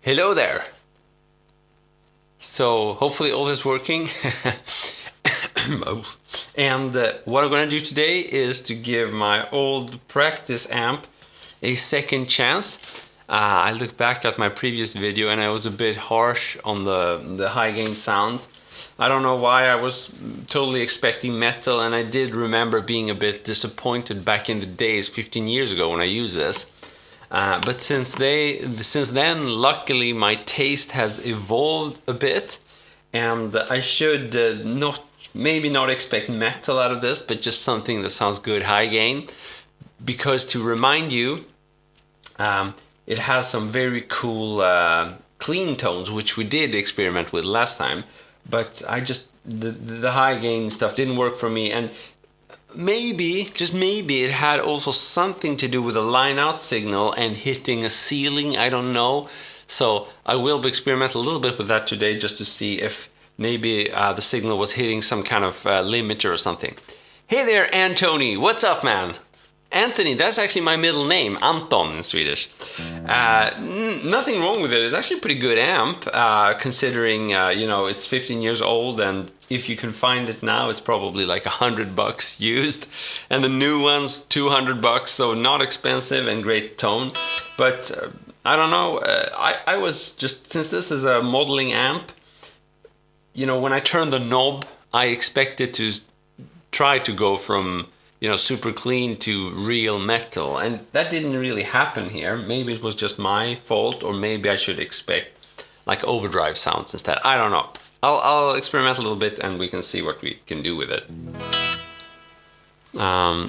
Hello there. So hopefully all is working. And what I'm going to do today is to give my old practice amp a second chance. I looked back at my previous video and I was a bit harsh on the high gain sounds. I don't know why. I was totally expecting metal, and I did remember being a bit disappointed back in the days 15 years ago when I used this. But since then, luckily, my taste has evolved a bit, and I should maybe not expect metal out of this, but just something that sounds good high gain. Because to remind you, it has some very cool clean tones, which we did experiment with last time. But the high gain stuff didn't work for me, and maybe, just maybe, it had also something to do with a line out signal and hitting a ceiling, I don't know. So I will experiment a little bit with that today, just to see if maybe the signal was hitting some kind of limiter or something. Hey there, Antony, what's up, man? Anthony, that's actually my middle name, Anton in Swedish. Nothing wrong with it. It's actually a pretty good amp, considering it's 15 years old, and if you can find it now, it's probably like $100 used, and the new one's $200, so not expensive and great tone. But I don't know. I was just, since this is a modeling amp, when I turn the knob, I expected to try to go from super clean to real metal, and that didn't really happen here. Maybe it was just my fault, or maybe I should expect like overdrive sounds instead. I don't know. I'll experiment a little bit and we can see what we can do with it. Oh,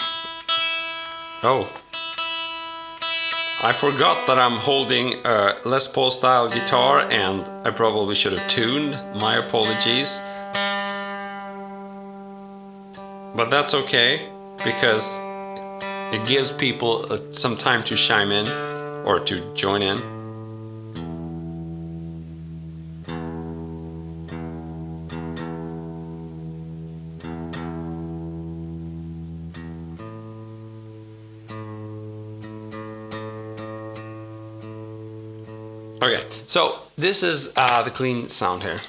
I forgot that I'm holding a Les Paul style guitar, and I probably should have tuned. My apologies. But that's okay, because it gives people some time to chime in or to join in. Okay, so this is the clean sound here.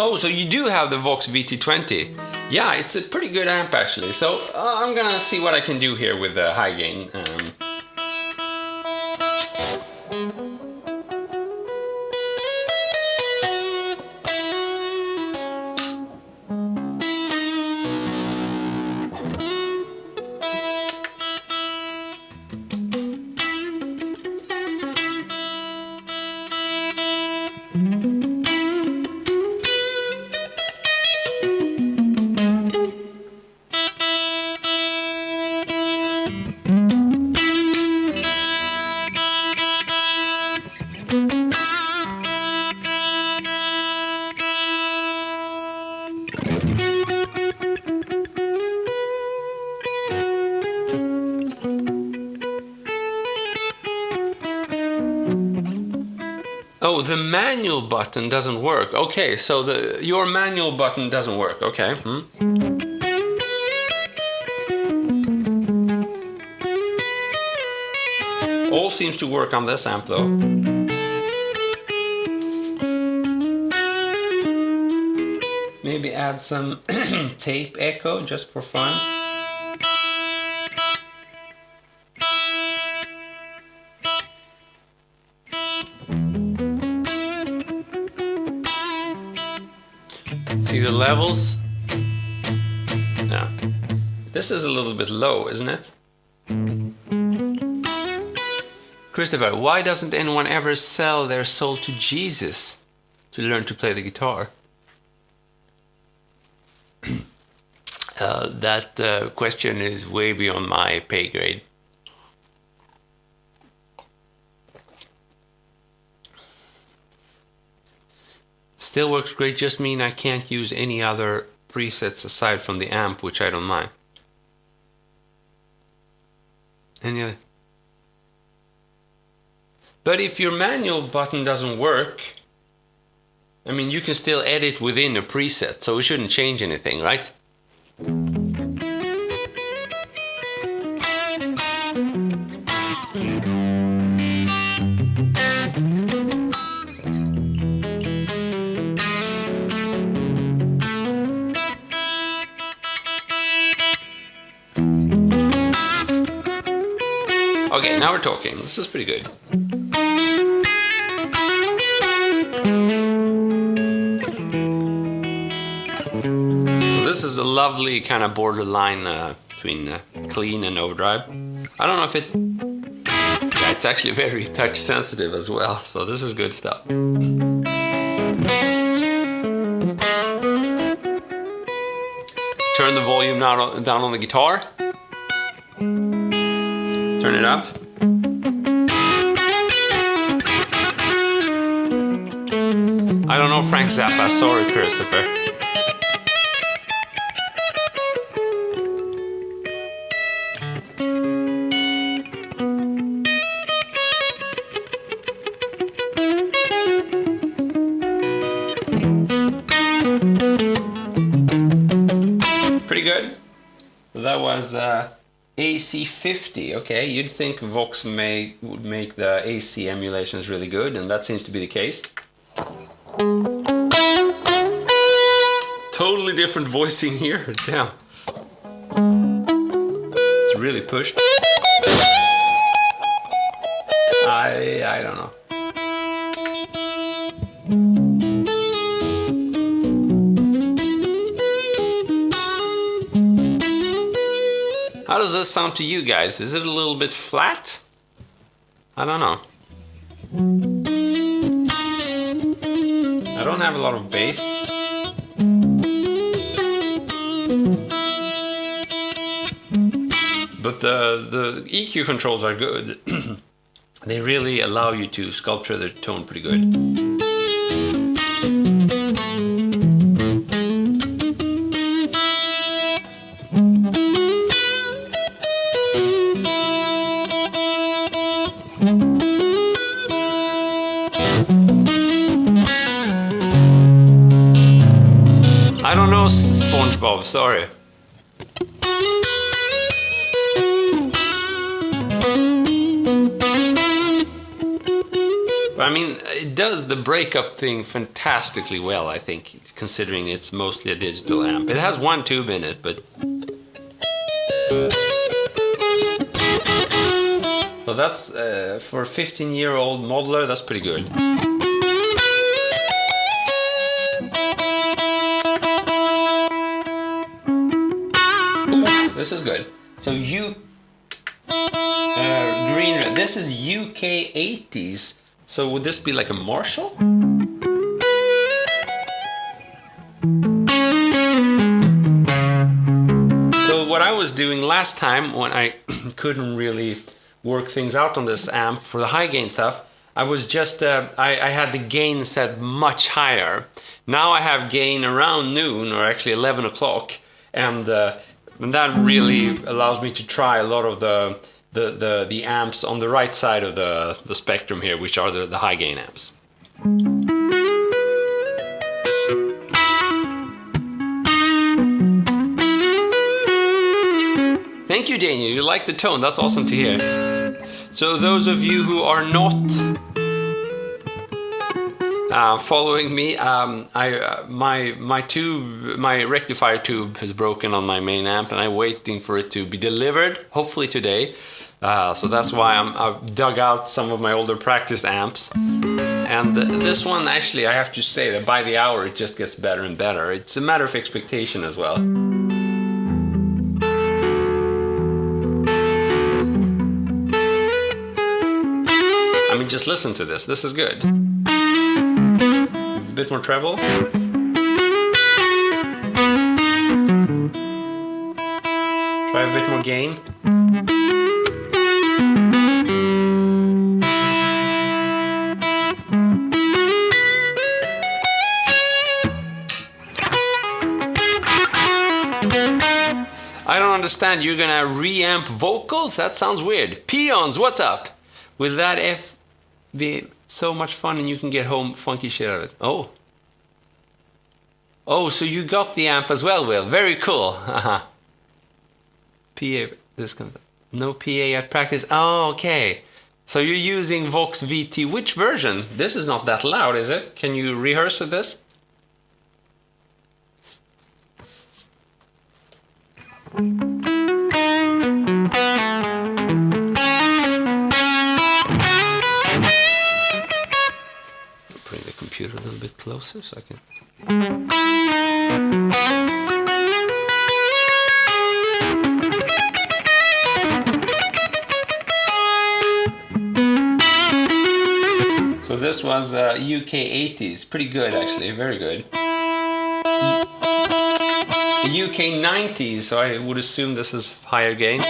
Oh, so you do have the Vox VT30. Yeah, it's a pretty good amp actually. So I'm gonna see what I can do here with the high gain. Oh, the manual button doesn't work. Okay, so your manual button doesn't work. Okay. All seems to work on this amp though. Maybe add some tape echo just for fun. See the levels? Yeah. This is a little bit low, isn't it? Christopher, why doesn't anyone ever sell their soul to Jesus to learn to play the guitar? That question is way beyond my pay grade. Still works great, just mean I can't use any other presets aside from the amp, which I don't mind. And yeah. But if your manual button doesn't work, I mean, you can still edit within a preset, so it shouldn't change anything, right? Okay, now we're talking. This is pretty good. This is a lovely kind of borderline between clean and overdrive. I don't know if it... Yeah, it's actually very touch sensitive as well, so this is good stuff. Turn the volume down on the guitar. Turn it up. I don't know Frank Zappa, sorry Christopher. Pretty good. That was AC50. Okay, you'd think Vox would make the AC emulations really good, and that seems to be the case. Totally different voicing here. Damn. It's really pushed. I don't know. How does this sound to you guys? Is it a little bit flat? I don't know. I don't have a lot of bass. But the EQ controls are good. They really allow you to sculpture the tone pretty good. I don't know SpongeBob, sorry. But I mean, it does the breakup thing fantastically well, I think, considering it's mostly a digital amp. It has one tube in it, but... So that's, for a 15-year-old modeler, that's pretty good. This is good. So green, this is UK 80s. So would this be like a Marshall? So what I was doing last time when I couldn't really work things out on this amp for the high gain stuff, I was just, I had the gain set much higher. Now I have gain around noon, or actually 11 o'clock, and that really allows me to try a lot of the amps on the right side of the spectrum here, which are the high gain amps. Thank you, Daniel. You like the tone. That's awesome to hear. So those of you who are not following me, my rectifier tube is broken on my main amp, and I'm waiting for it to be delivered, hopefully today. So that's why I've dug out some of my older practice amps. And this one, actually, I have to say that by the hour it just gets better and better. It's a matter of expectation as well. I mean, just listen to this. This is good. A bit more treble. Try a bit more gain. I don't understand. You're gonna reamp vocals? That sounds weird. Peons, what's up? With that F be so much fun and you can get home funky shit out of it. Oh. Oh, so you got the amp as well, Will. Very cool. PA, this comes. No PA at practice. Oh, okay. So you're using Vox VT. Which version? This is not that loud, is it? Can you rehearse with this? Bring the computer a little bit closer so I can... So this was UK 80s, pretty good actually, very good. UK 90s, so I would assume this is higher gain.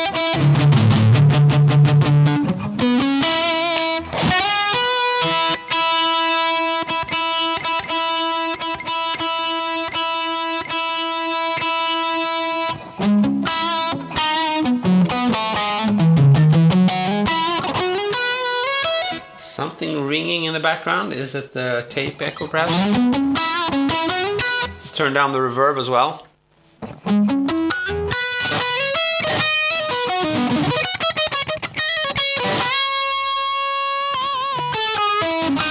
Something ringing in the background. Is it the tape echo perhaps? Let's turn down the reverb as well.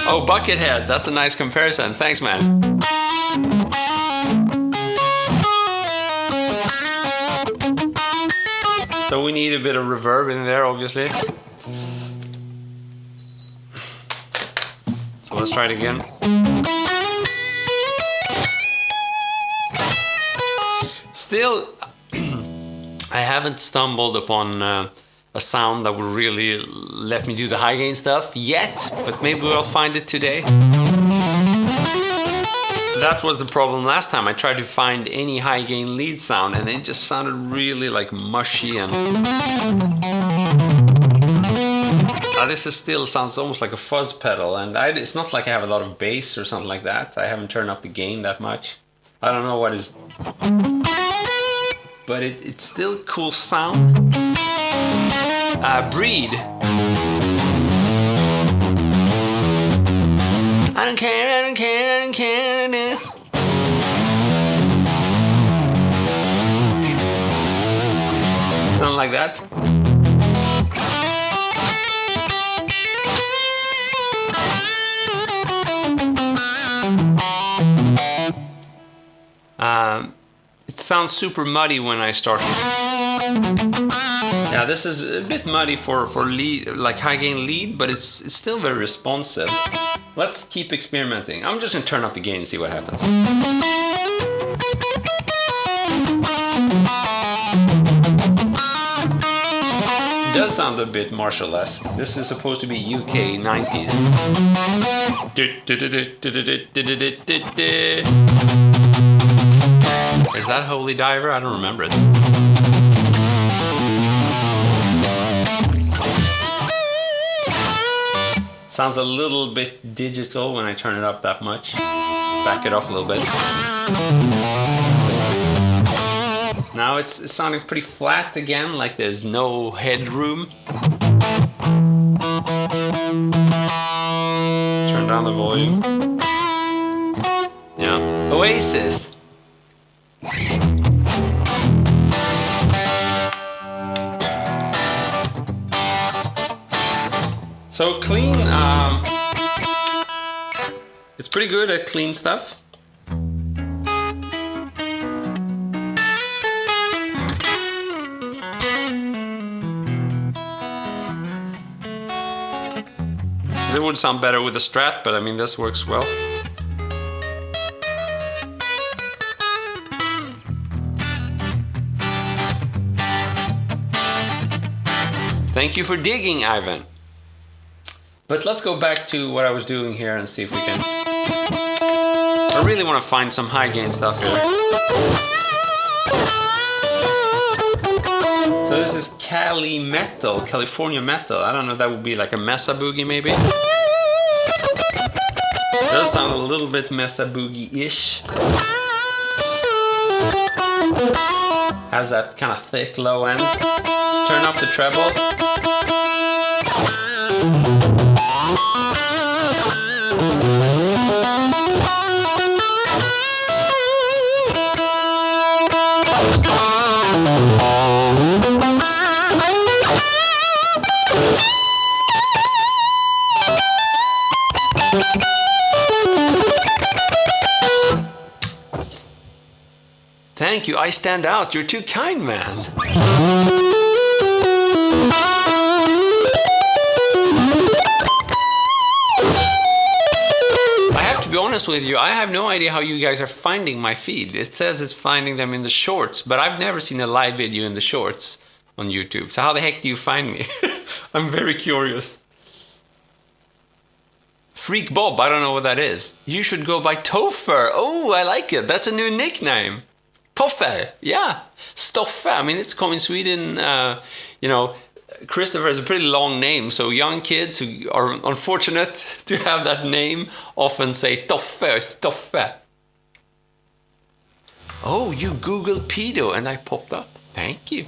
Oh, Buckethead, that's a nice comparison. Thanks, man. So we need a bit of reverb in there, obviously. So let's try it again. Still, I haven't stumbled upon a sound that would really let me do the high gain stuff yet, but maybe we'll find it today. That was the problem last time. I tried to find any high gain lead sound and it just sounded really like mushy and... this is still sounds almost like a fuzz pedal, and it's not like I have a lot of bass or something like that. I haven't turned up the gain that much. I don't know what is... But it's still cool sound. Breed. I don't care, I don't care, I don't care. Something like that. It sounds super muddy when I start. Yeah, this is a bit muddy for lead, like high gain lead, but it's still very responsive. Let's keep experimenting. I'm just gonna turn up the gain and see what happens. It does sound a bit Marshall-esque. This is supposed to be UK 90s. Is that Holy Diver? I don't remember it. Sounds a little bit digital when I turn it up that much. Back it off a little bit. Now it's sounding pretty flat again, like there's no headroom. Turn down the volume. Yeah. Oasis. So clean, it's pretty good at clean stuff. It would sound better with a Strat, but I mean this works well. Thank you for digging, Ivan. But let's go back to what I was doing here and see if we can... I really want to find some high gain stuff here. So this is Cali Metal, California Metal. I don't know if that would be like a Mesa Boogie maybe. It does sound a little bit Mesa Boogie-ish. has that kind of thick low end. Let's turn up the treble. Thank you, I stand out. You're too kind, man. I have to be honest with you, I have no idea how you guys are finding my feed. It says it's finding them in the shorts, but I've never seen a live video in the shorts on YouTube. So how the heck do you find me? I'm very curious. Freak Bob, I don't know what that is. You should go by Topher. Oh, I like it. That's a new nickname. Toffe, yeah. Stoffe, I mean, it's come in Sweden. You know, Christopher is a pretty long name, so young kids who are unfortunate to have that name often say Toffe, Stoffe. Oh, you Googled pedo and I popped up. Thank you.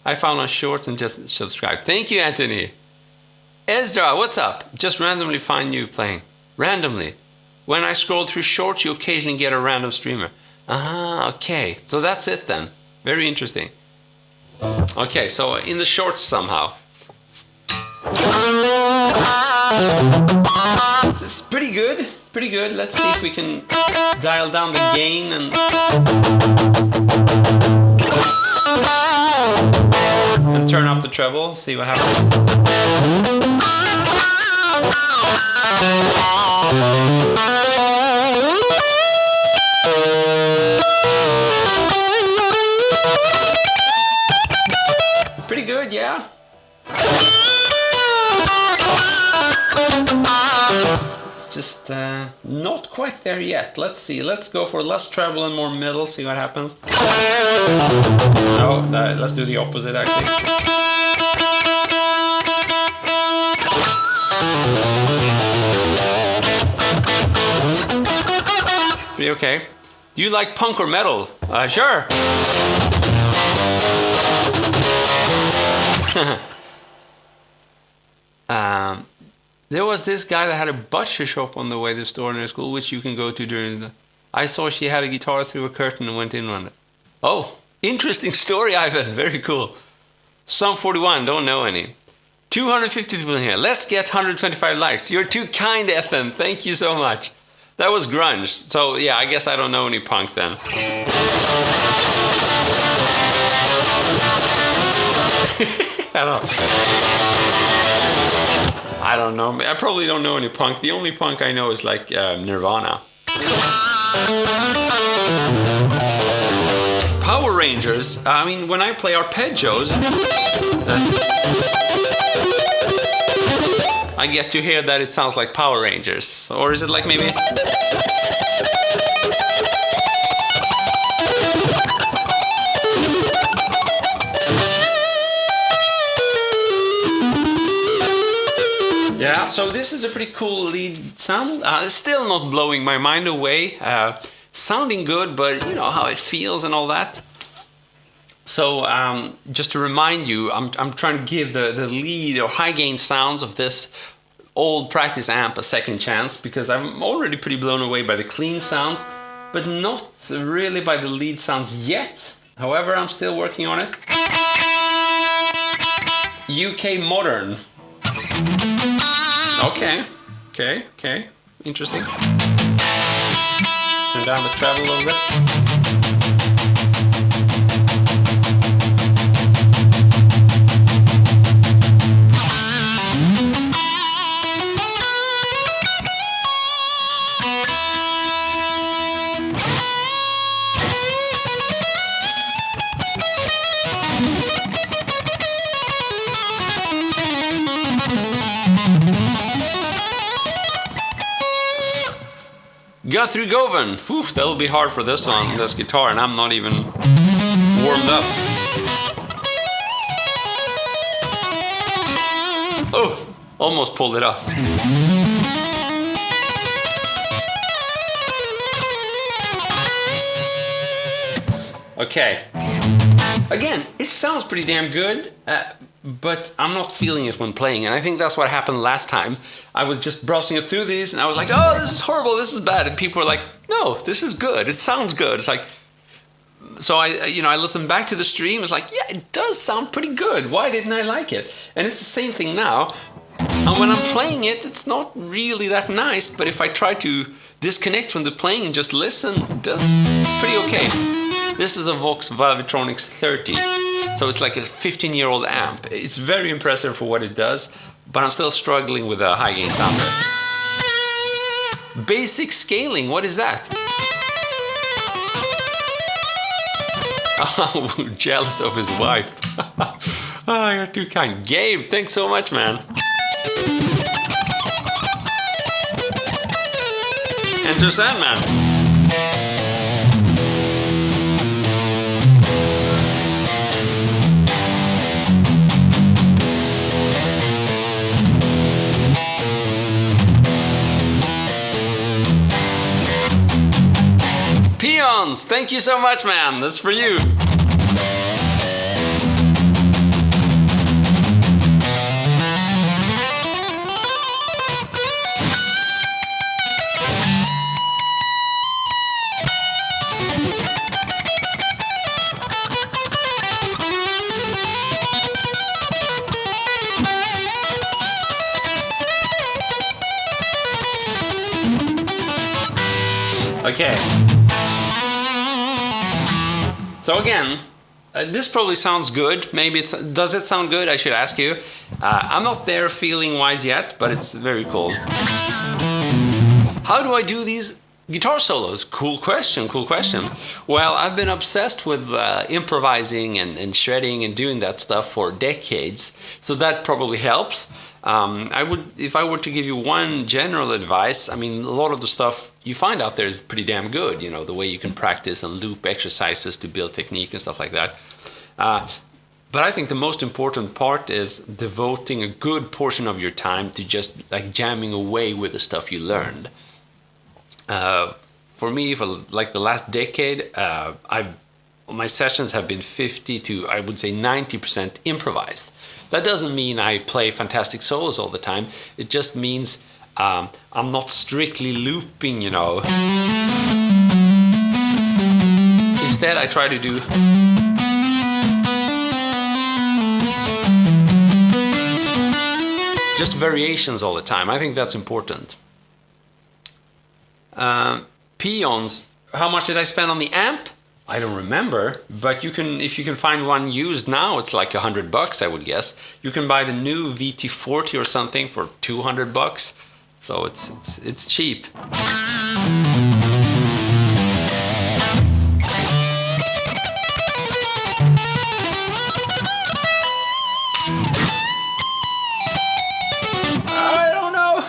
I found on shorts and just subscribed. Thank you, Anthony. Ezra, what's up? Just randomly find you playing. Randomly. When I scroll through shorts, you occasionally get a random streamer. Ah, okay. So that's it then. Very interesting. Okay, so in the shorts somehow. This is pretty good. Pretty good. Let's see if we can dial down the gain and turn up the treble. See what happens. Pretty good, yeah. It's just not quite there yet. Let's see. Let's go for less treble and more middle. See what happens. No, let's do the opposite actually. Pretty okay. Do you like punk or metal? Sure. There was this guy that had a butcher shop on the way to the store near school, which you can go to during the... I saw she had a guitar through a curtain and went in on it. Oh, interesting story, Ivan. Very cool. Sum 41, don't know any. 250 people in here. Let's get 125 likes. You're too kind, Ethan. Thank you so much. That was grunge. So yeah, I guess I don't know any punk then. I don't know. I probably don't know any punk. The only punk I know is like Nirvana. Power Rangers. I mean, when I play arpeggios, I get to hear that it sounds like Power Rangers. Or is it like maybe... Yeah, so this is a pretty cool lead sound. Still not blowing my mind away. Sounding good, but you know how it feels and all that. So just to remind you, I'm trying to give the lead or high gain sounds of this old practice amp a second chance, because I'm already pretty blown away by the clean sounds, but not really by the lead sounds yet. However, I'm still working on it. UK Modern. Okay. Interesting. Turn down the treble a little bit. Guthrie Govan. Whew, that'll be hard for this one, this guitar, and I'm not even warmed up. Oh, almost pulled it off. Okay. Again, it sounds pretty damn good, but I'm not feeling it when playing, and I think that's what happened last time. I was just browsing through these, and I was like, oh, this is horrible, this is bad, and people were like, no, this is good, it sounds good. It's like, so I listened back to the stream, it's like, yeah, it does sound pretty good, why didn't I like it? And it's the same thing now, and when I'm playing it, it's not really that nice, but if I try to disconnect from the playing and just listen, it does pretty okay. This is a Vox Valvetronix 30, so it's like a 15-year-old amp. It's very impressive for what it does, but I'm still struggling with a high gain sounder. Basic scaling, what is that? Oh, jealous of his wife. Oh, you're too kind. Gabe, thanks so much, man. Enter Sandman. Peons, thank you so much, man. That's for you. Okay. So again, this probably sounds good. Maybe does it sound good? I should ask you. I'm not there feeling wise yet, but it's very cool. How do I do these guitar solos? Cool question, cool question. Well, I've been obsessed with improvising and shredding and doing that stuff for decades, so that probably helps. If I were to give you one general advice, I mean, a lot of the stuff you find out there is pretty damn good, you know, the way you can practice and loop exercises to build technique and stuff like that. But I think the most important part is devoting a good portion of your time to just like jamming away with the stuff you learned. For me, for like the last decade, my sessions have been 50 to, I would say, 90% improvised. That doesn't mean I play fantastic solos all the time. It just means I'm not strictly looping, you know. Instead, I try to do just variations all the time. I think that's important. Peons, how much did I spend on the amp? I don't remember, but you can, if you can find one used now, it's like $100, I would guess. You can buy the new VT30 or something for $200, so it's cheap. I don't know.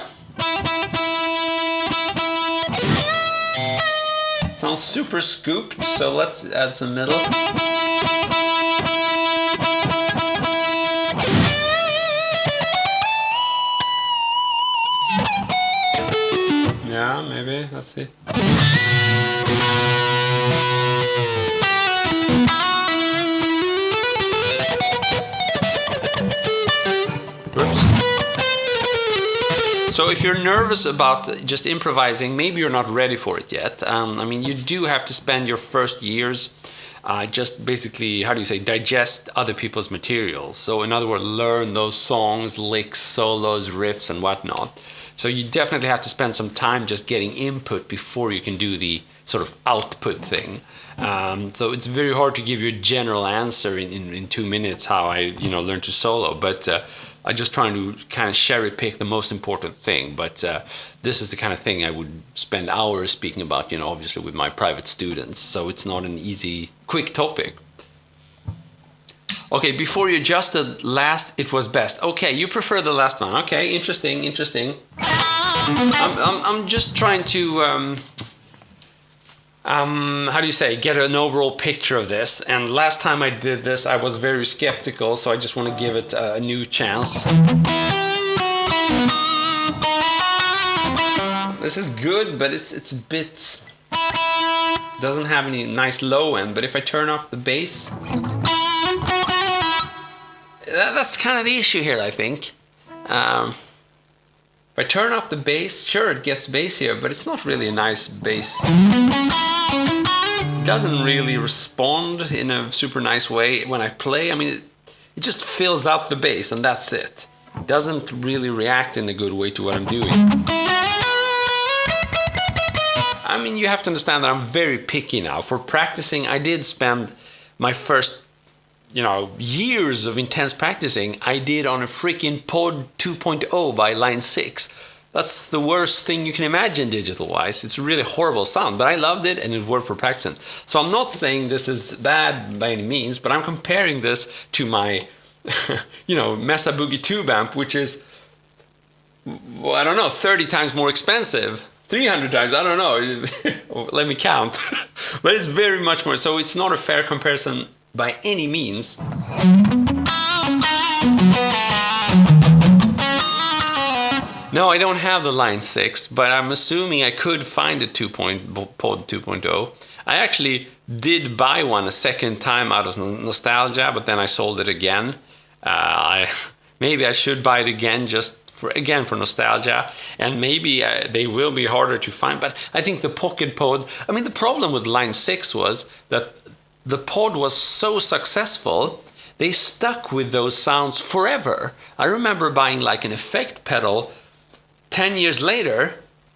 Sounds super scooped, so let's add some middle. Yeah, maybe, let's see. Oops. So if you're nervous about just improvising, maybe you're not ready for it yet. I mean, you do have to spend your first years just basically, how do you say, digest other people's materials. So in other words, learn those songs, licks, solos, riffs, and whatnot. So you definitely have to spend some time just getting input before you can do the sort of output thing. So it's very hard to give you a general answer in 2 minutes how I learned to solo, but I'm just trying to kind of cherry pick the most important thing. But this is the kind of thing I would spend hours speaking about, obviously with my private students. So it's not an easy, quick topic. Okay, before you adjusted last, it was best. Okay, you prefer the last one. Okay, interesting. I'm just trying to how do you say, get an overall picture of this. And last time I did this, I was very skeptical, so I just want to give it a new chance. This is good, but it's a bit... Doesn't have any nice low end, but if I turn up the bass, that's kind of the issue here, I think. If I turn up the bass, sure, it gets bassier, but it's not really a nice bass. It doesn't really respond in a super nice way when I play. I mean, it just fills out the bass and that's it. It doesn't really react in a good way to what I'm doing. I mean, you have to understand that I'm very picky now. For practicing, I did spend my first, years of intense practicing, I did on a freaking Pod 2.0 by Line 6. That's the worst thing you can imagine digital-wise. It's a really horrible sound, but I loved it and it worked for practicing. So I'm not saying this is bad by any means, but I'm comparing this to my, Mesa Boogie Tube amp, which is, 30 times more expensive. 300 times, I don't know. Let me count. But it's very much more, so it's not a fair comparison by any means. No, I don't have the Line 6, but I'm assuming I could find a Pod 2.0. I actually did buy one a second time out of nostalgia, but then I sold it again. Maybe I should buy it again just for nostalgia, and maybe they will be harder to find. But I think the Pocket Pod, the problem with Line 6 was that the pod was so successful, they stuck with those sounds forever. I remember buying like an effect pedal 10 years later,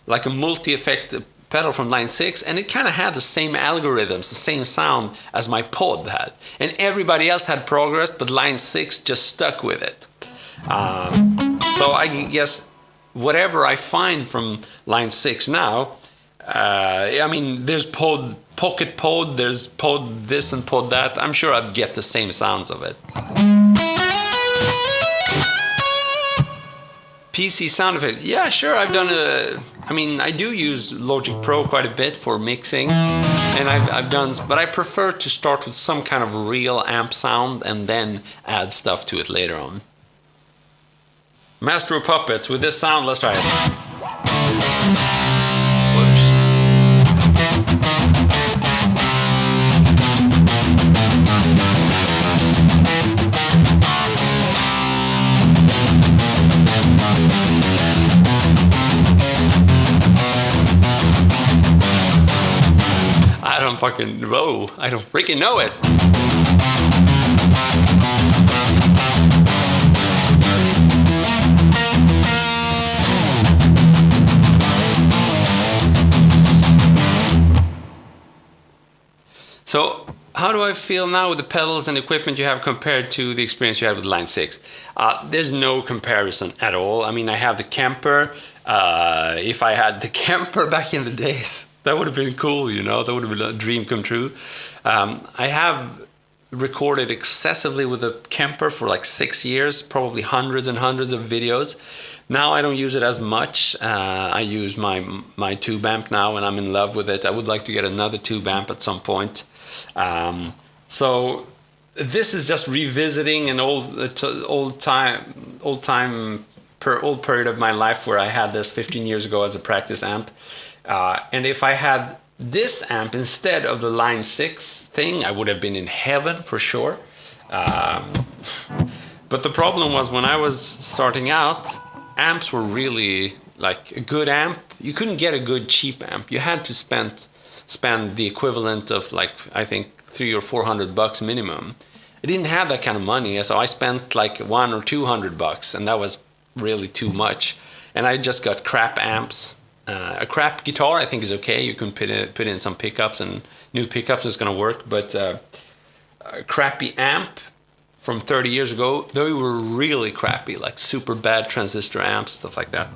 like a multi-effect pedal from Line 6, and it kind of had the same algorithms, the same sound as my pod had. And everybody else had progressed, but Line 6 just stuck with it. So I guess whatever I find from Line 6 now, there's Pocket Pod, there's Pod this and Pod that. I'm sure I'd get the same sounds of it. PC sound effect. Yeah, sure, I've done I do use Logic Pro quite a bit for mixing, and I've done, but I prefer to start with some kind of real amp sound and then add stuff to it later on. Master of Puppets with this sound, let's try it. Whoops. I don't freaking know it. So how do I feel now with the pedals and equipment you have compared to the experience you had with Line 6? There's no comparison at all. I have the Kemper. If I had the Kemper back in the days, that would have been cool, that would have been a dream come true. I have recorded excessively with the Kemper for like 6 years, probably hundreds and hundreds of videos. Now I don't use it as much. I use my tube amp now and I'm in love with it. I would like to get another tube amp at some point. So this is just revisiting an old period of my life where I had this 15 years ago as a practice amp. And if I had this amp instead of the Line 6 thing, I would have been in heaven for sure. But the problem was when I was starting out, amps were really like a good amp. You couldn't get a good cheap amp. You had to spend the equivalent of like, I think $300 or $400 minimum. I didn't have that kind of money, so I spent like $100 or $200, and that was really too much. And I just got crap amps. A crap guitar I think is okay. You can put in some pickups, and new pickups is going to work. But a crappy amp from 30 years ago, they were really crappy, like super bad transistor amps, stuff like that.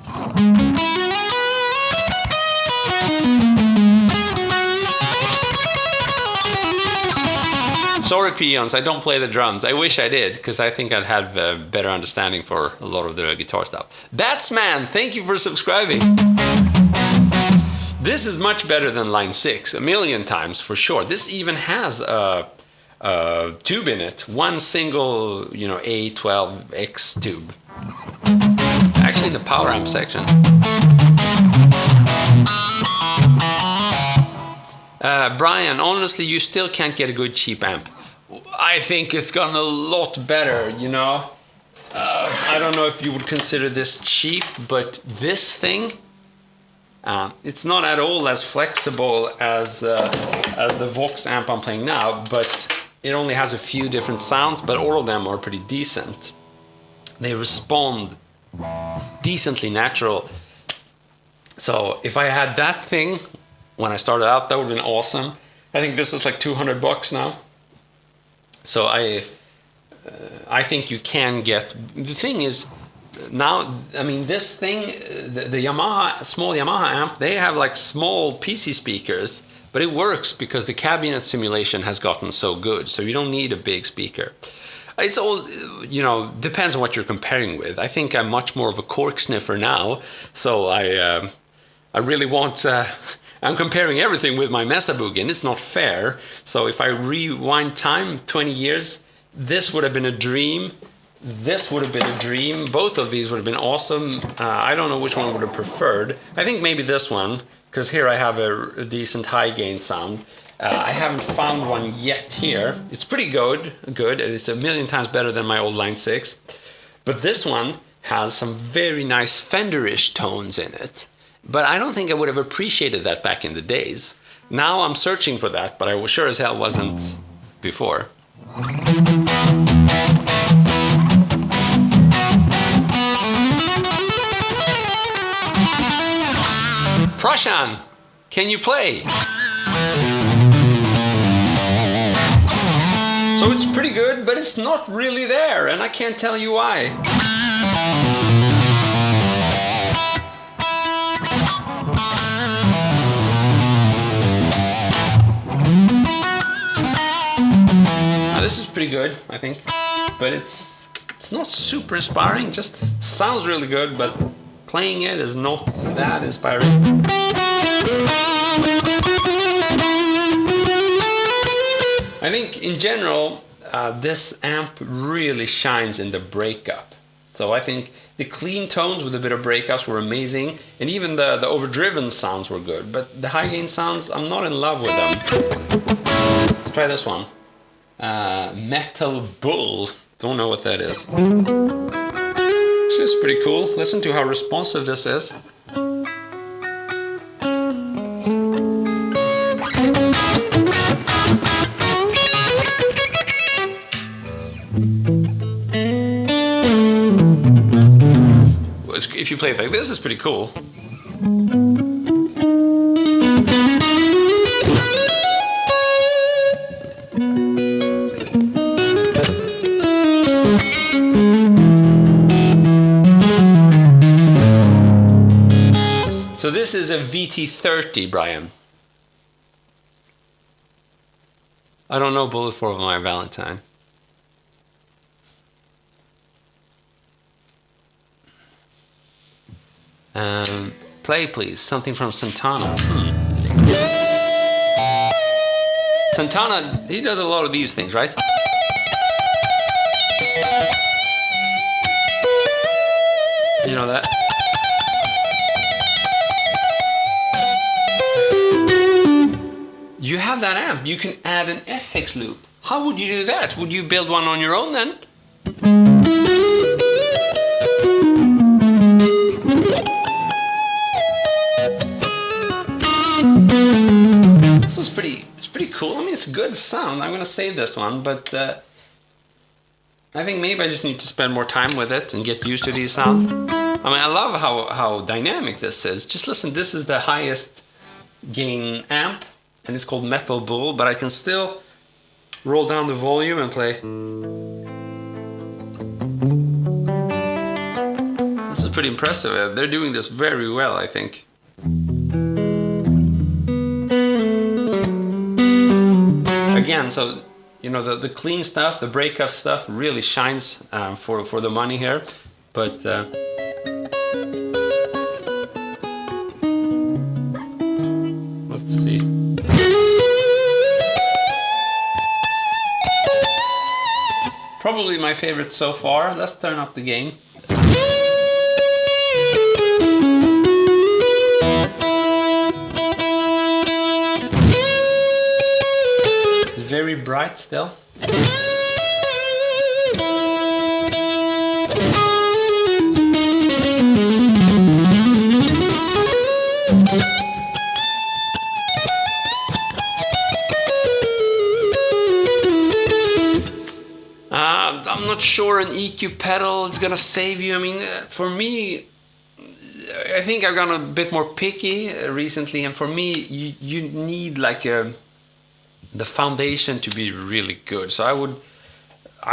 Sorry, peons, I don't play the drums. I wish I did, because I think I'd have a better understanding for a lot of the guitar stuff. Batsman, thank you for subscribing. This is much better than Line 6, a million times for sure. This even has a tube in it, one single, A12X tube. Actually, in the power amp section. Brian, honestly, you still can't get a good cheap amp. I think it's gotten a lot better, you know. I don't know if you would consider this cheap, but this thing, it's not at all as flexible as the Vox amp I'm playing now, but it only has a few different sounds, but all of them are pretty decent. They respond decently natural. So if I had that thing when I started out, that would have been awesome. I think this is like $200 now. So I think you can get, the thing is now, I mean, this thing, the Yamaha, small Yamaha amp, they have like small PC speakers, but it works because the cabinet simulation has gotten so good. So you don't need a big speaker. It's all, you know, depends on what you're comparing with. I think I'm much more of a cork sniffer now. So I really want, I'm comparing everything with my Mesa Boogie, and it's not fair. So if I rewind time 20 years, this would have been a dream. This would have been a dream. Both of these would have been awesome. I don't know which one I would have preferred. I think maybe this one, because here I have a decent high gain sound. I haven't found one yet here. It's pretty good. It's a million times better than my old Line 6. But this one has some very nice Fender-ish tones in it. But I don't think I would have appreciated that back in the days. Now I'm searching for that, but I sure as hell wasn't before. Prashan, can you play? So it's pretty good, but it's not really there, and I can't tell you why. Now, this is pretty good, I think, but it's not super inspiring. Just sounds really good, but playing it is not that inspiring. I think in general, this amp really shines in the breakup. So I think the clean tones with a bit of breakups were amazing, and even the overdriven sounds were good. But the high gain sounds, I'm not in love with them. Let's try this one. Metal Bull. Don't know what that is. It's just pretty cool. Listen to how responsive this is. If you play it like this, it's pretty cool. So this is a VT30, Brian. I don't know Bullet for my Valentine. Play, please. Something from Santana. Santana, he does a lot of these things, right? You know that? You have that amp. You can add an FX loop. How would you do that? Would you build one on your own then? It's pretty cool. I mean, it's a good sound. I'm going to save this one, but I think maybe I just need to spend more time with it and get used to these sounds. I mean, I love how dynamic this is. Just listen, this is the highest gain amp, and it's called Metal Bull, but I can still roll down the volume and play. This is pretty impressive. They're doing this very well, I think. Again, so you know the clean stuff, the breakup stuff really shines for the money here, but let's see. Probably my favorite so far. Let's turn up the gain. wet still. I'm not sure an EQ pedal is gonna save you. I mean, for me, I think I've gone a bit more picky recently, and for me, you need like the foundation to be really good. So I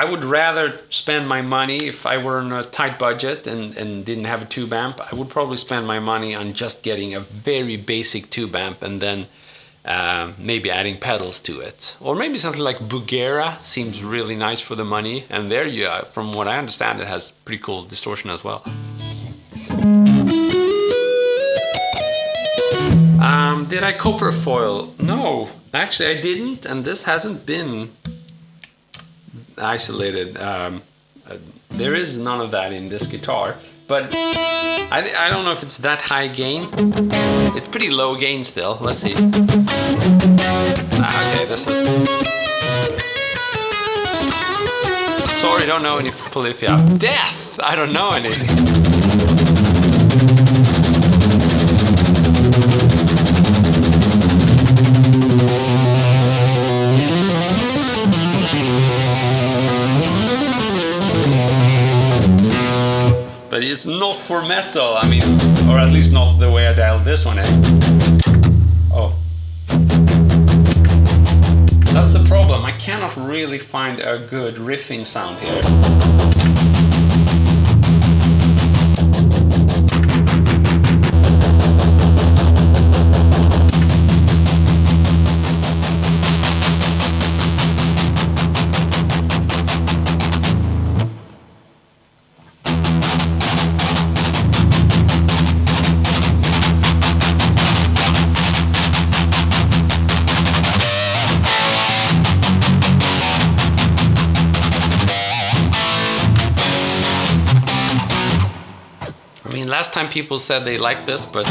would rather spend my money, if I were on a tight budget and didn't have a tube amp, I would probably spend my money on just getting a very basic tube amp and then maybe adding pedals to it. Or maybe something like Bugera seems really nice for the money, and there you are, from what I understand, it has pretty cool distortion as well. Did I copper foil? No, actually I didn't, and this hasn't been isolated. There is none of that in this guitar, but I don't know if it's that high gain. It's pretty low gain still. Let's see. Okay, this is... Sorry, don't know any polyphia. Death! I don't know any. But it's not for metal, I mean, or at least not the way I dialed this one in. Oh. That's the problem, I cannot really find a good riffing sound here. Last time people said they liked this, but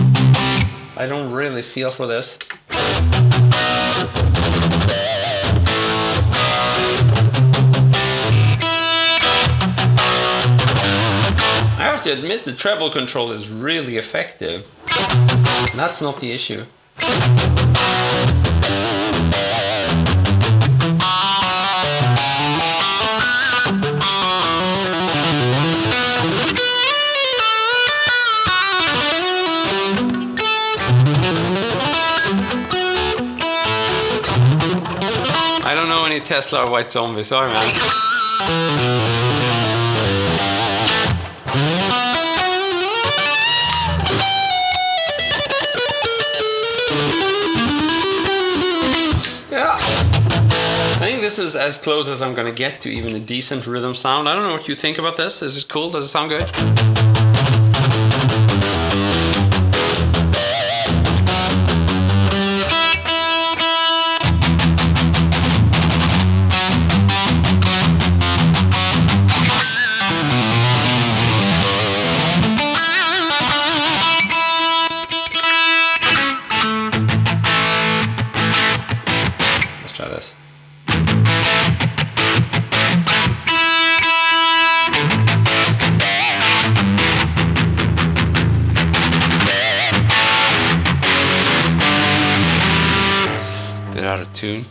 I don't really feel for this. I have to admit the treble control is really effective. That's not the issue. I don't know any Tesla or White Zombie, sorry man. Yeah, I think this is as close as I'm gonna get to even a decent rhythm sound. I don't know what you think about this. Is it cool? Does it sound good? Try this. Bit out of tune.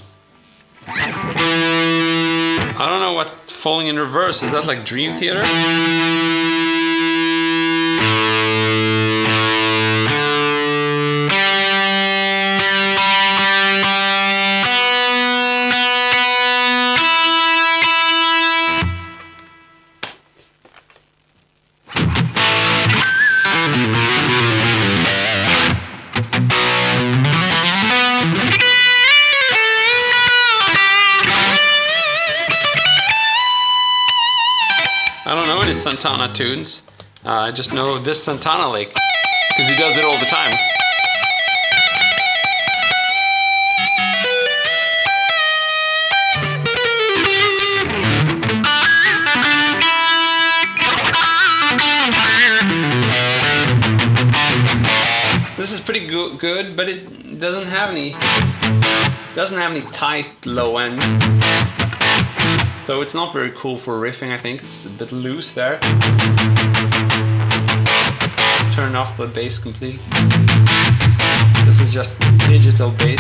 I don't know what falling in reverse is. That like Dream Theater? I don't know any Santana tunes. I just know this Santana lick, because he does it all the time. This is pretty good, but it doesn't have any Doesn't have any tight low end, so it's not very cool for riffing. I think it's a bit loose there. Turn off the bass completely. This is just digital bass.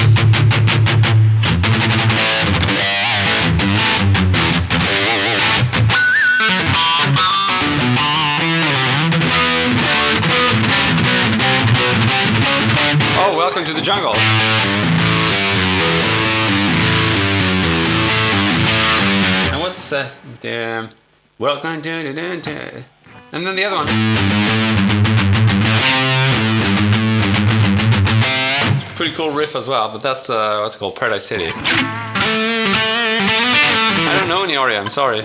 Oh, welcome to the jungle. And what's the welcome to and then the other one. It's a pretty cool riff as well, but that's what's it called, Paradise City. I don't know any aria, I'm sorry.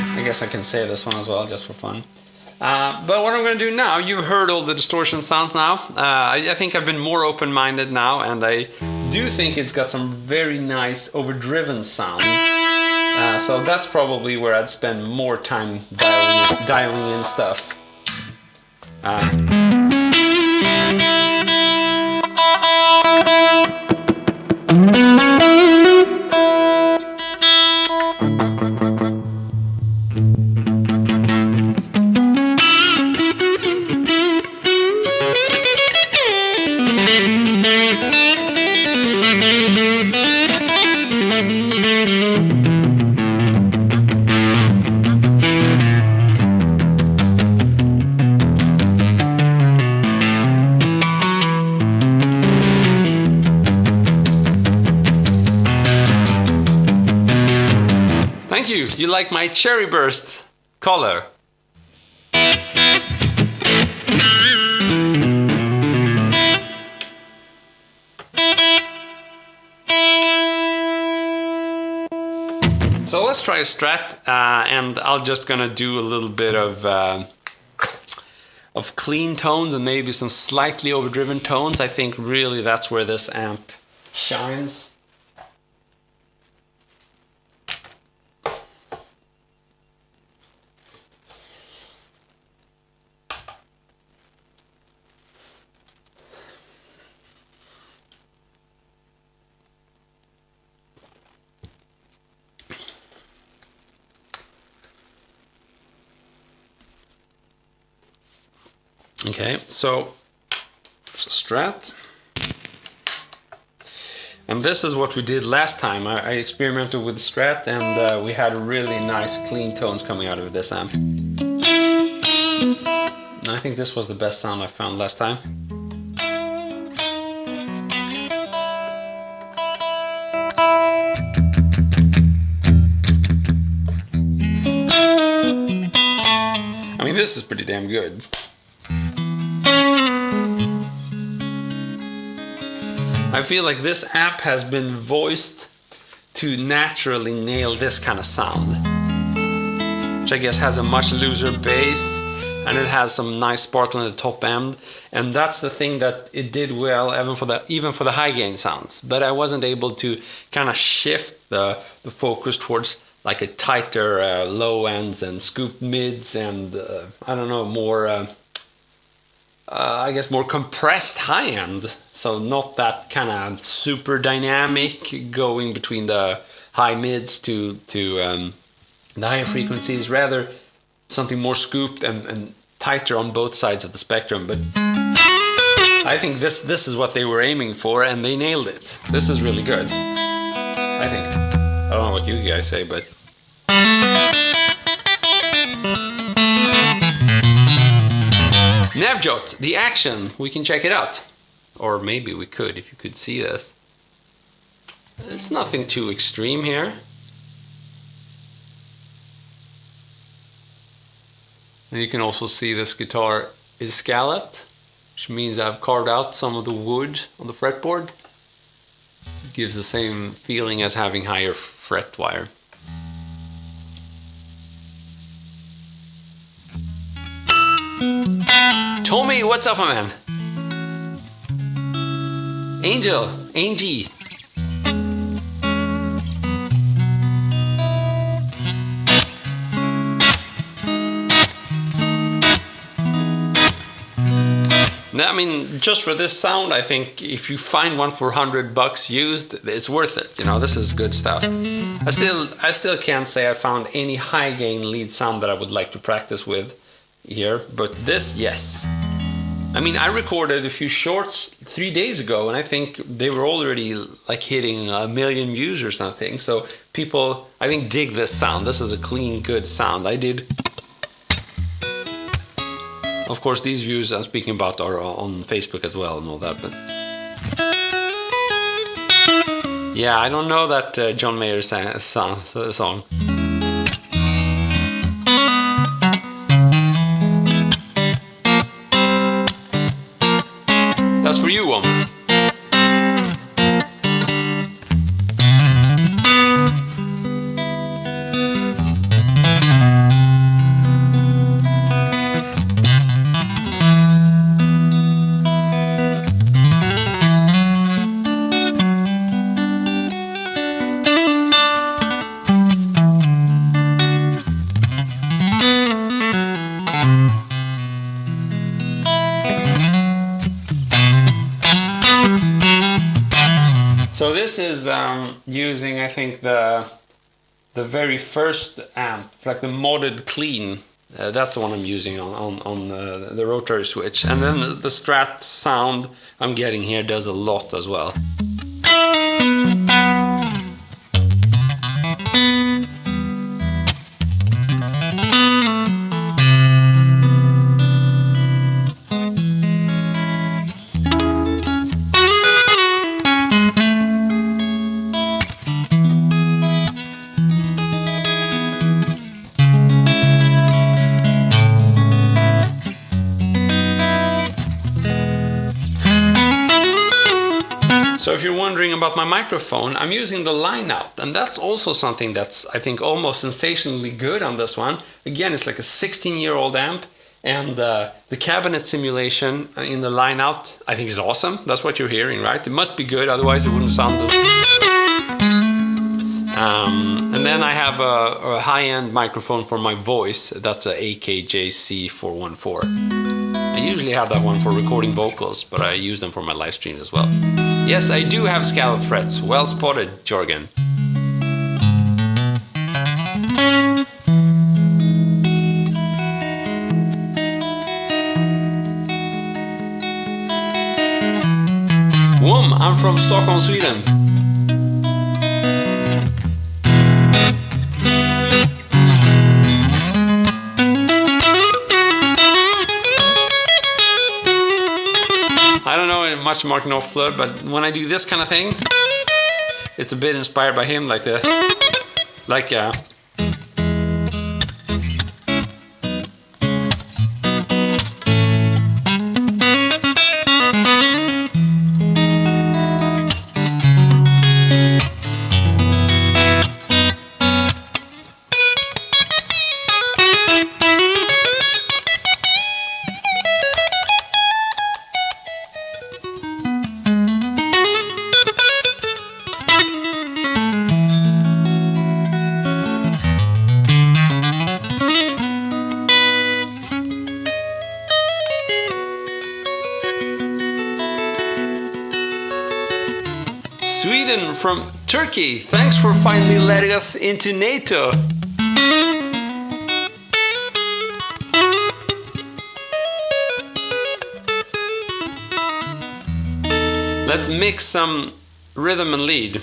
I guess I can say this one as well, just for fun. But what I'm going to do now, you've heard all the distortion sounds now. I think I've been more open-minded now, and I do think it's got some very nice overdriven sound. So that's probably where I'd spend more time dialing in stuff. Thank you. You like my cherry burst color? So let's try a Strat, and I'm just gonna do a little bit of clean tones and maybe some slightly overdriven tones. I think really that's where this amp shines. Okay, so it's a Strat, and this is what we did last time. I experimented with Strat, and we had really nice clean tones coming out of this amp. And I think this was the best sound I found last time. I mean, this is pretty damn good. I feel like this amp has been voiced to naturally nail this kind of sound, which I guess has a much looser bass, and it has some nice sparkle in the top end, and that's the thing that it did well even for the high gain sounds. But I wasn't able to kind of shift the focus towards like a tighter low ends and scooped mids and I don't know, more I guess more compressed high end. So not that kind of super dynamic going between the high mids to the higher frequencies, rather something more scooped and tighter on both sides of the spectrum. But I think this is what they were aiming for, and they nailed it. This is really good, I think. I don't know what you guys say, but Navjot, the action, we can check it out. Or maybe we could, if you could see this. It's nothing too extreme here. And you can also see this guitar is scalloped, which means I've carved out some of the wood on the fretboard. It gives the same feeling as having higher fret wire. Tommy, what's up, my man? Angel, Angie. I mean, just for this sound, I think if you find one for $100 used, it's worth it. You know, this is good stuff. I still can't say I found any high gain lead sound that I would like to practice with here, but this, yes. I mean, I recorded a few shorts 3 days ago, and I think they were already like hitting 1 million views or something. So people, I think, dig this sound. This is a clean, good sound. I did. Of course, these views I'm speaking about are on Facebook as well and all that. But yeah, I don't know that John Mayer song. That's for you, So this is using, I think, the very first amp, like the modded clean. That's the one I'm using on the rotary switch. And then the Strat sound I'm getting here does a lot as well. So if you're wondering about my microphone, I'm using the line out, and that's also something that's, I think, almost sensationally good on this one. Again, it's like a 16-year-old amp, and the cabinet simulation in the line out, I think, is awesome. That's what you're hearing, right? It must be good, otherwise it wouldn't sound this. And then I have a high-end microphone for my voice. That's a AKJC 414. I usually have that one for recording vocals, but I use them for my live streams as well. Yes, I do have scallop frets. Well spotted, Jorgen. I'm from Stockholm, Sweden. I don't know much Mark Knopfler, but when I do this kind of thing, it's a bit inspired by him, Sweden from Turkey. Thanks for finally letting us into NATO. Let's mix some rhythm and lead.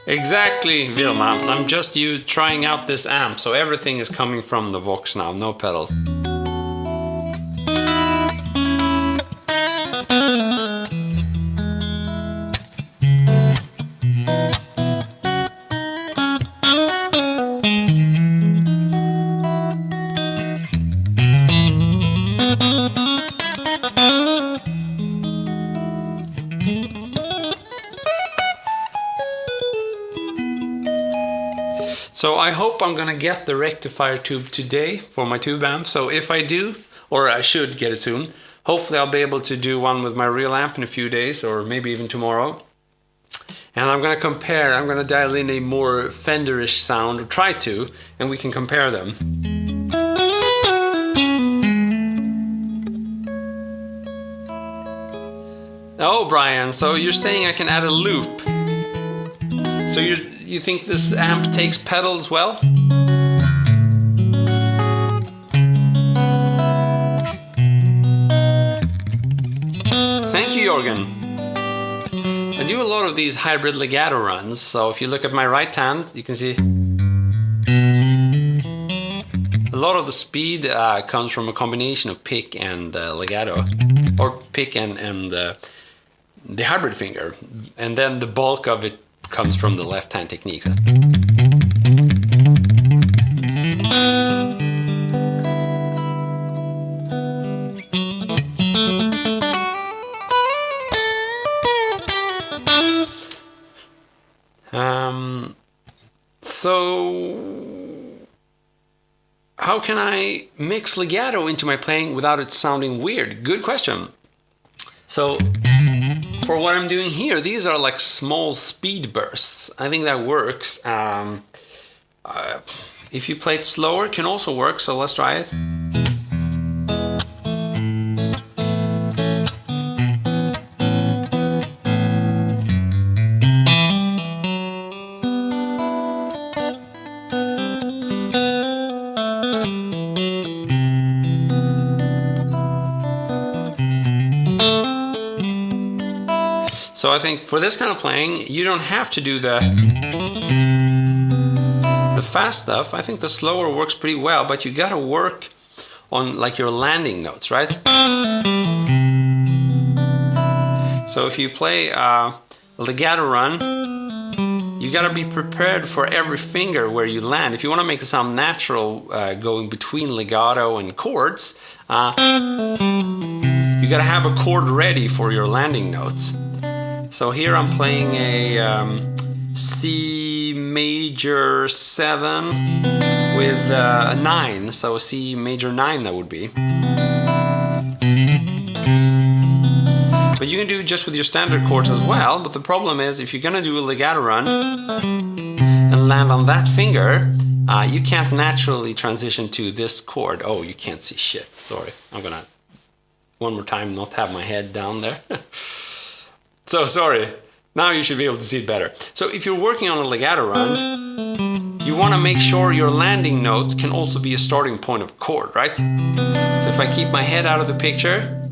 Exactly, Vilma. I'm just trying out this amp, so everything is coming from the Vox now, no pedals. So I hope I'm gonna get the rectifier tube today for my tube amp. So if I do, or I should get it soon, hopefully I'll be able to do one with my real amp in a few days, or maybe even tomorrow. And I'm gonna compare, I'm gonna dial in a more Fenderish sound, or try to, and we can compare them. Oh, Brian, so you're saying I can add a loop. So you think this amp takes pedals well? Thank you, Jorgen. I do a lot of these hybrid legato runs, so if you look at my right hand, you can see a lot of the speed comes from a combination of pick and legato, or pick and the hybrid finger, and then the bulk of it comes from the left hand technique. So how can I mix legato into my playing without it sounding weird? Good question. So for what I'm doing here, these are like small speed bursts. I think that works. If you play it slower, it can also work, so let's try it. So I think for this kind of playing, you don't have to do the fast stuff. I think the slower works pretty well, but you gotta work on like your landing notes, right? So if you play a legato run, you gotta be prepared for every finger where you land. If you wanna make it sound natural going between legato and chords, you gotta have a chord ready for your landing notes. So here I'm playing a C major 7 with a 9, so C major 9 that would be. But you can do it just with your standard chords as well, but the problem is if you're gonna do a legato run and land on that finger, you can't naturally transition to this chord. Oh, you can't see shit, sorry. I'm gonna, one more time, not have my head down there. So sorry, now you should be able to see it better. So if you're working on a legato run, you want to make sure your landing note can also be a starting point of chord, right? So if I keep my head out of the picture,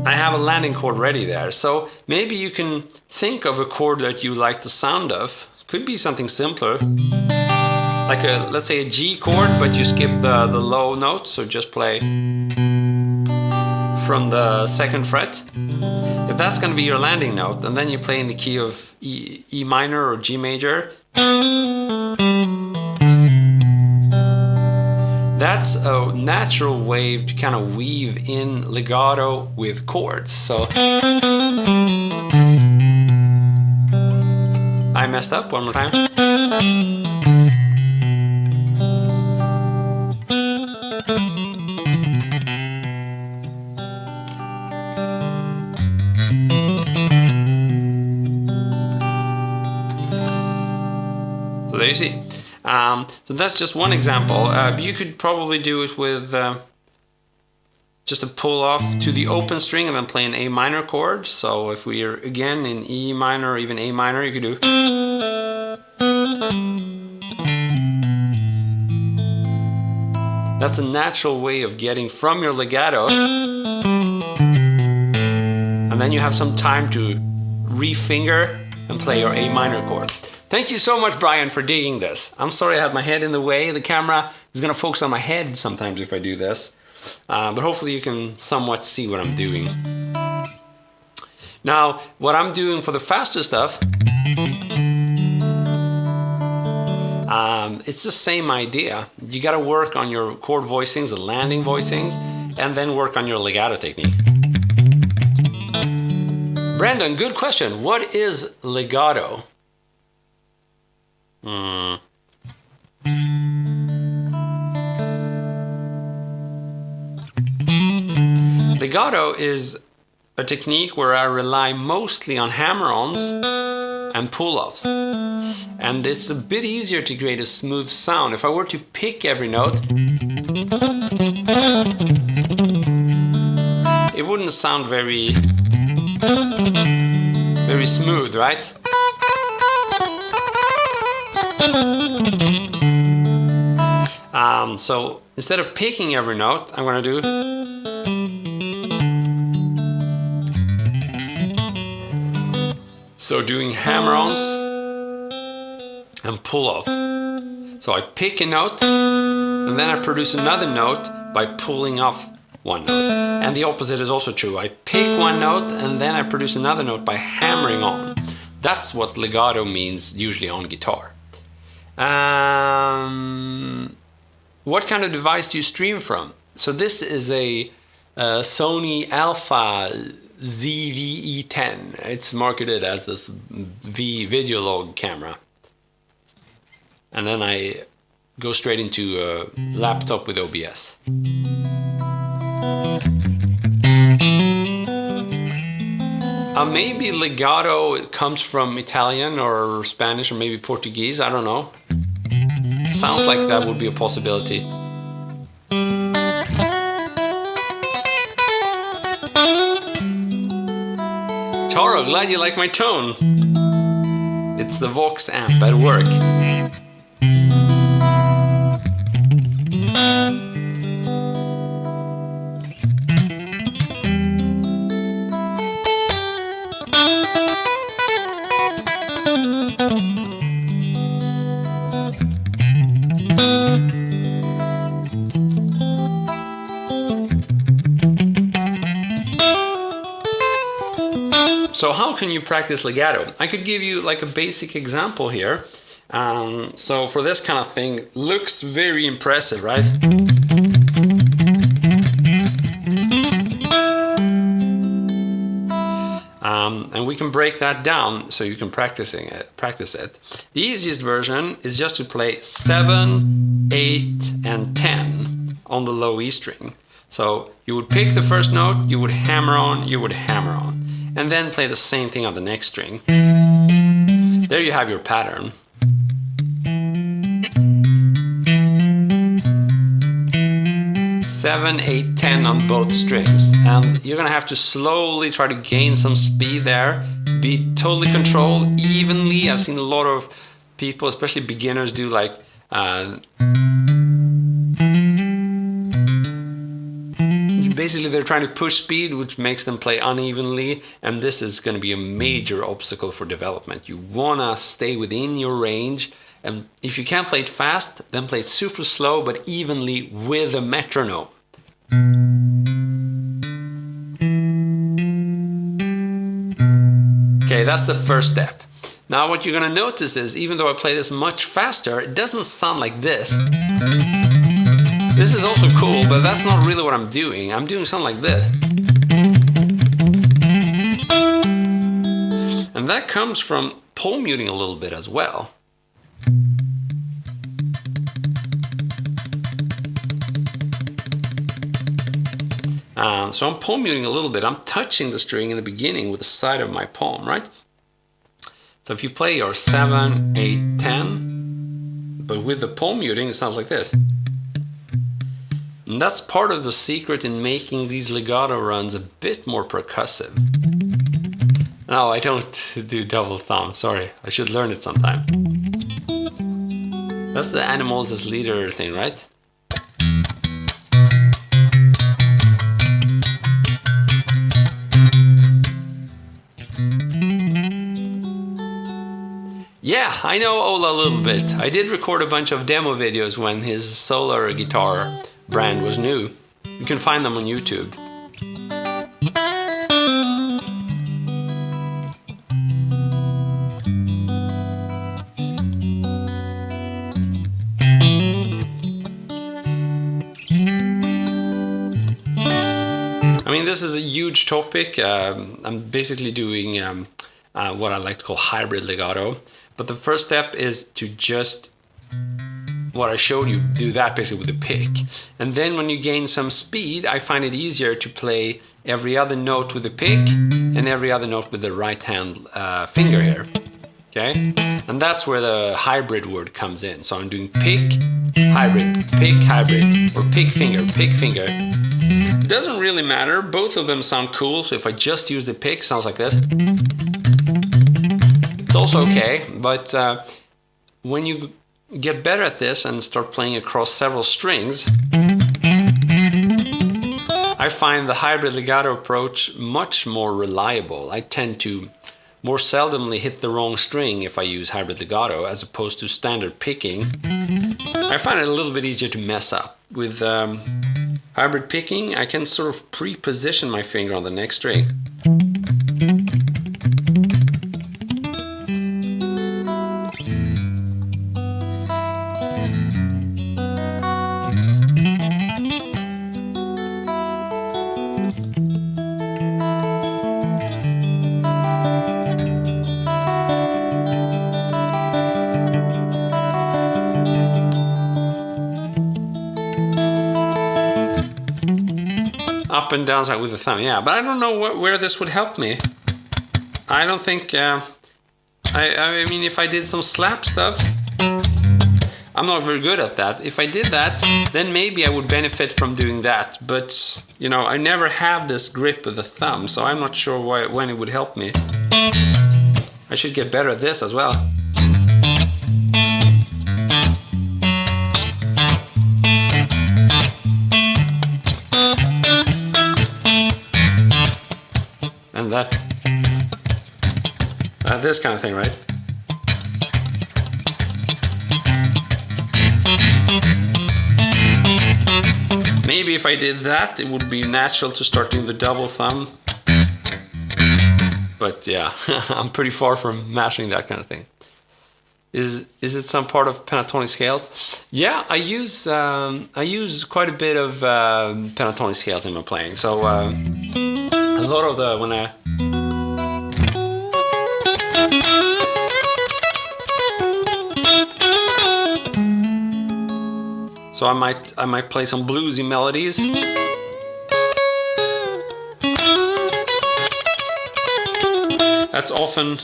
I have a landing chord ready there. So maybe you can think of a chord that you like the sound of. Could be something simpler. Like a, let's say a G chord, but you skip the low notes, so just play from the 2nd fret. If that's going to be your landing note, and then you play in the key of E minor or G major, that's a natural way to kind of weave in legato with chords. So I messed up one more time. So there you see. So that's just one example. You could probably do it with just a pull off to the open string and then play an A minor chord. So if we are again in E minor or even A minor, you could do. That's a natural way of getting from your legato. And then you have some time to re-finger and play your A minor chord. Thank you so much, Brian, for digging this. I'm sorry I had my head in the way. The camera is going to focus on my head sometimes if I do this. But hopefully you can somewhat see what I'm doing. Now, what I'm doing for the faster stuff, it's the same idea. You got to work on your chord voicings, the landing voicings, and then work on your legato technique. Brandon, good question. What is legato? Legato is a technique where I rely mostly on hammer-ons and pull-offs. And it's a bit easier to create a smooth sound. If I were to pick every note, it wouldn't sound very smooth, right? So instead of picking every note, I'm gonna do doing hammer-ons and pull-offs. So I pick a note and then I produce another note by pulling off one note. And the opposite is also true. I pick one note and then I produce another note by hammering on. That's what legato means usually on guitar. What kind of device do you stream from? So this is a Sony Alpha ZV-E10. It's marketed as this video log camera. And then I go straight into a laptop with OBS. Maybe legato comes from Italian or Spanish or maybe Portuguese, I don't know. Sounds like that would be a possibility. Taro, glad you like my tone. It's the Vox amp at work. So how can you practice legato? I could give you like a basic example here. So for this kind of thing, looks very impressive, right? And we can break that down so you can practice it. The easiest version is just to play 7, 8, and 10 on the low E string. So you would pick the first note, you would hammer on, you would hammer on. And then play the same thing on the next string. There you have your pattern. Seven, 8, 10 on both strings. And you're gonna have to slowly try to gain some speed there. Be totally controlled, evenly. I've seen a lot of people, especially beginners, do like basically they're trying to push speed, which makes them play unevenly, and this is going to be a major obstacle for development. You want to stay within your range, and if you can't play it fast, then play it super slow but evenly with a metronome. Okay, that's the first step. Now what you're going to notice is, even though I play this much faster, it doesn't sound like this. This is also cool, but that's not really what I'm doing. I'm doing something like this. And that comes from pole muting a little bit as well. So I'm pole muting a little bit. I'm touching the string in the beginning with the side of my palm, right? So if you play your 7, 8, 10, but with the pole muting, it sounds like this. And that's part of the secret in making these legato runs a bit more percussive. No, I don't do double thumb, sorry. I should learn it sometime. That's the animals as leader thing, right? Yeah, I know Ola a little bit. I did record a bunch of demo videos when his solar guitar brand was new. You can find them on YouTube. I mean, this is a huge topic. I'm basically doing what I like to call hybrid legato. But the first step is to just, what I showed you, do that basically with a pick. And then when you gain some speed, I find it easier to play every other note with the pick and every other note with the right hand finger here. Okay? And that's where the hybrid word comes in. So I'm doing pick, hybrid, or pick, finger, pick, finger. It doesn't really matter. Both of them sound cool. So if I just use the pick, sounds like this. It's also okay, but when you get better at this and start playing across several strings, I find the hybrid legato approach much more reliable. I tend to more seldomly hit the wrong string if I use hybrid legato as opposed to standard picking. I find it a little bit easier to mess up. With hybrid picking, I can sort of pre-position my finger on the next string. Up and down side with the thumb, yeah, but I don't know where this would help me. I don't think, I mean, if I did some slap stuff, I'm not very good at that. If I did that, then maybe I would benefit from doing that, but, you know, I never have this grip with the thumb, so I'm not sure when it would help me. I should get better at this as well. And this kind of thing, right? Maybe if I did that, it would be natural to start doing the double thumb. But yeah, I'm pretty far from mastering that kind of thing. Is it some part of pentatonic scales? Yeah, I use quite a bit of pentatonic scales in my playing. So a lot of the so I might play some bluesy melodies. That's often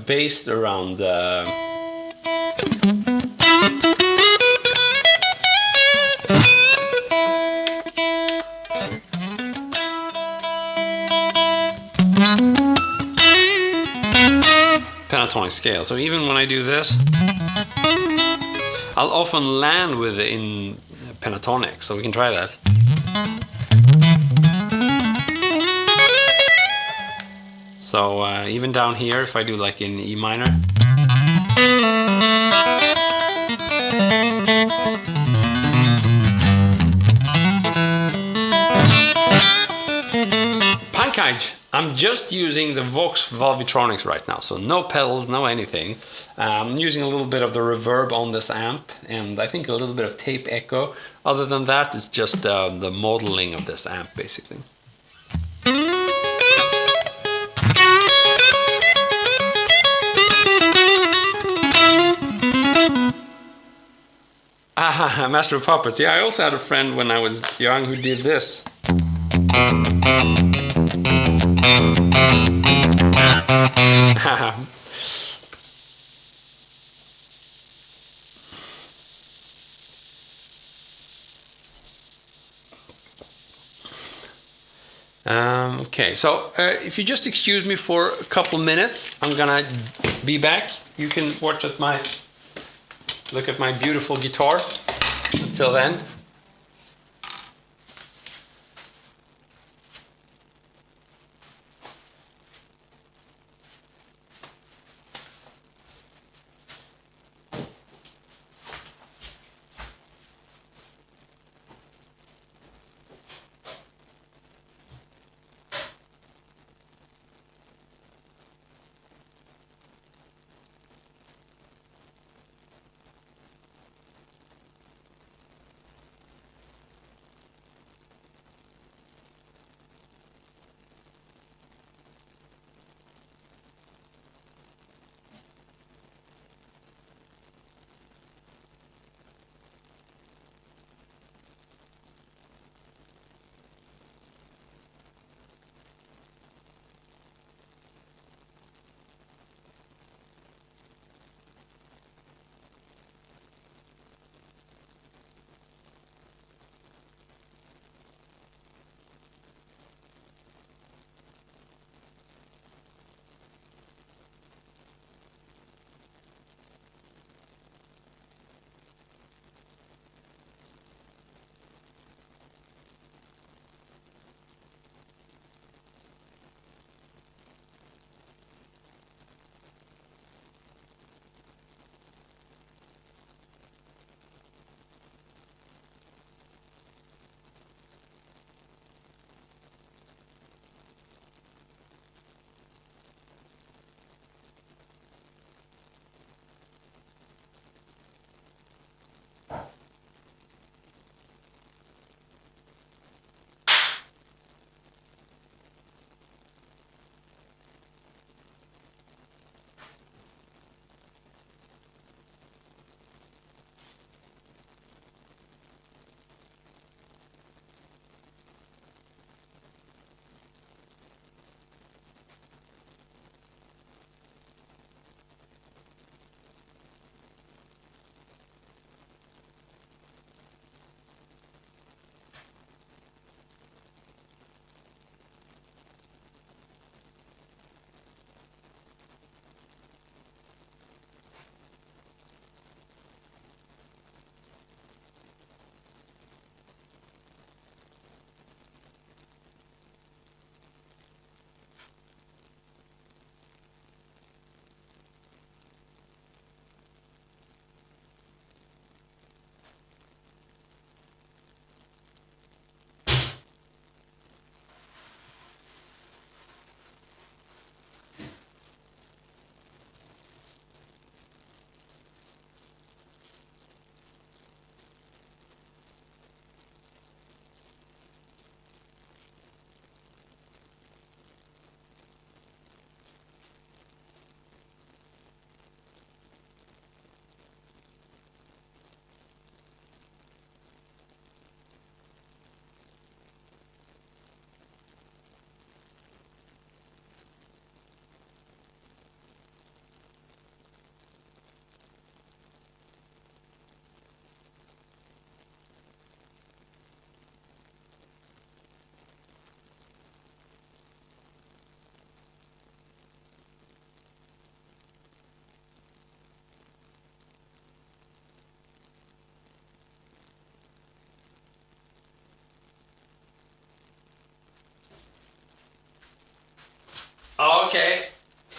based around pentatonic scale. So even when I do this, I'll often land with it in pentatonic, so we can try that. So even down here, if I do like in E minor. Pankaj, I'm just using the Vox Valvetronix right now, so no pedals, no anything. I'm using a little bit of the reverb on this amp, and I think a little bit of tape echo. Other than that, it's just the modeling of this amp, basically. Ah, Master of Puppets. Yeah, I also had a friend when I was young who did this. Okay, so if you just excuse me for a couple minutes, I'm gonna be back. You can look at my beautiful guitar. Until then.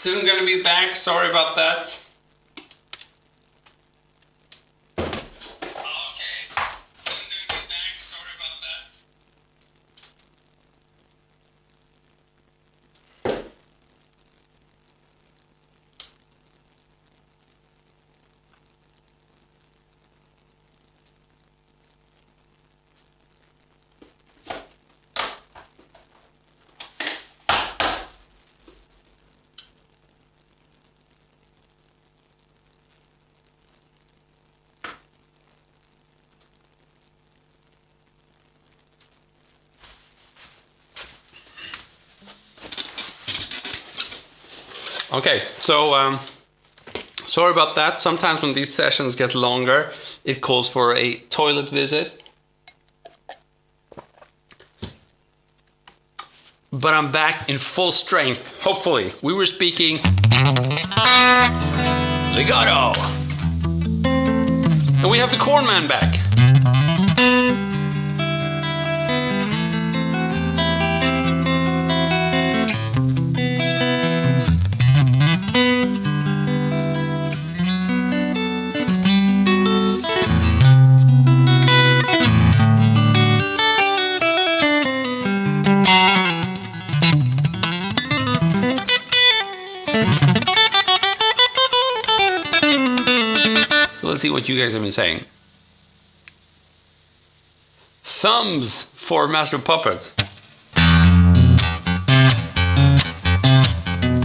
Soon gonna be back, sorry about that. Okay, so sorry about that. Sometimes when these sessions get longer, it calls for a toilet visit. But I'm back in full strength, hopefully. We were speaking Legato. And we have the corn man back. Let's see what you guys have been saying. Thumbs for Master of Puppets.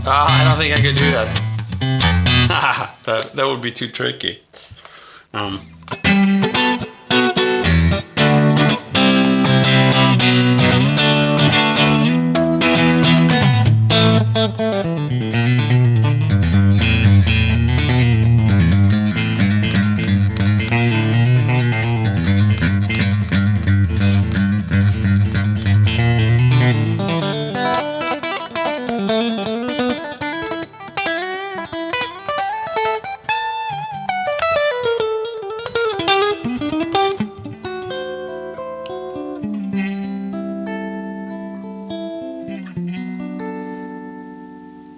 I don't think I could do that. That would be too tricky.